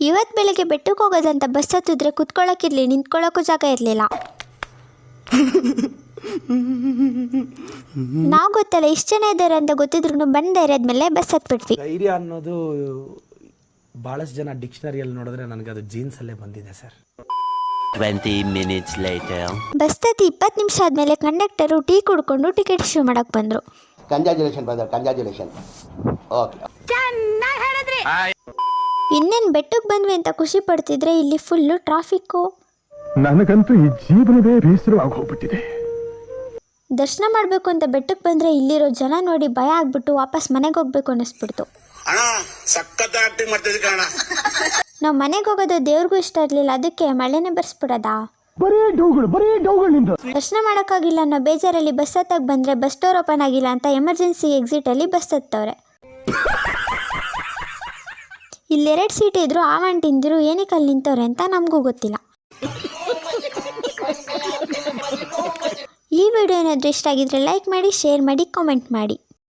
ಇವತ್ತು ಬೆಳಗ್ಗೆ ಬೆಟ್ಟಕ್ಕೆ ಹೋಗೋದಂತ ಬಸ್ ಹತ್ತಿದ್ರೆ ಕುತ್ಕೊಳ್ಳೋಕ್ಕಿರಲಿ, ನಿಂತ್ಕೊಳ್ಳೋಕ್ಕೂ ಜಾಗ ಇರಲಿಲ್ಲ. ನಾವು ಗೊತ್ತಲ್ಲ ಇಷ್ಟು ಜನ ಇದ್ದಾರೆ ಅಂತ ಗೊತ್ತಿದ್ರು ಬಂದ ಧೈರ್ಯದ ಬಸ್ ಹತ್ಬಿಟ್ವಿ. ಧೈರ್ಯ ಅನ್ನೋದು ಬಹಳಷ್ಟು ಜನ ಡಿಕ್ಷನರಿಯಲ್ಲಿ ನೋಡಿದ್ರೆ ನನಗೆ ಅದು ಜೀನ್ಸಲ್ಲೇ ಬಂದಿದೆ ಸರ್. 20 minutes later. ಬಸ್ ಹತ್ತಿ 20 ನಿಮಿಷ ಆದಮೇಲೆ ಕಂಡಕ್ಟರು ಟೀ ಕುಡ್ಕೊಂಡು ಟಿಕೆಟ್ ಇಶ್ಯೂ ಮಾಡಕ್ಕೆ ಬಂದರು. Congratulation brother, congratulation. ಓಕೆ, ಇನ್ನೇನು ಬೆಟ್ಟಕ್ಕೆ ಬಂದ್ವಿ ಅಂತ ಖುಷಿ ಪಡ್ತಿದ್ರೆ ಇಲ್ಲಿ ಫುಲ್ಲು ಟ್ರಾಫಿಕ್ಕು. ನನಗಂತೂ ಈ ಜೀವನವೇ ಬೇಸರವಾಗಿ ಹೋಗ್ಬಿಟ್ಟಿದೆ. ದರ್ಶನ ಮಾಡಬೇಕು ಅಂತ ಬೆಟ್ಟಕ್ಕೆ ಬಂದರೆ ಇಲ್ಲಿರೋ ಜನ ನೋಡಿ ಭಯ ಆಗ್ಬಿಟ್ಟು ವಾಪಸ್ ಮನೆಗೆ ಹೋಗ್ಬೇಕು ಅನ್ನಿಸ್ಬಿಡ್ತು. ನಾವು ಮನೆಗೆ ಹೋಗೋದು ದೇವ್ರಿಗೂ ಇಷ್ಟ ಇರಲಿಲ್ಲ, ಅದಕ್ಕೆ ಮಳೆನೇ ಬರ್ಸ್ಬಿಡೋದಾ. ದರ್ಶನ ಮಾಡೋಕ್ಕಾಗಿಲ್ಲ ಅನ್ನೋ ಬೇಜಾರಲ್ಲಿ ಬಸ್ ಹತ್ತಕ್ಕೆ ಬಂದರೆ ಬಸ್ ಡೋರ್ ಓಪನ್ ಆಗಿಲ್ಲ ಅಂತ ಎಮರ್ಜೆನ್ಸಿ ಎಕ್ಸಿಟಲ್ಲಿ ಬಸ್ ಹತ್ತವ್ರೆ. ಇಲ್ಲೆರಡು ಸೀಟ್ ಇದ್ರು ಆವನ್ ತಿಂದಿರು ಏನಕ್ಕೆ ಅಲ್ಲಿ ನಿಂತವ್ರೆ ಅಂತ ನಮಗೂ ಗೊತ್ತಿಲ್ಲ. ಈ ವಿಡಿಯೋ ಏನಾದರೂ ಇಷ್ಟ ಆಗಿದ್ರೆ ಲೈಕ್ ಮಾಡಿ, ಶೇರ್ ಮಾಡಿ, ಕಾಮೆಂಟ್ ಮಾಡಿ.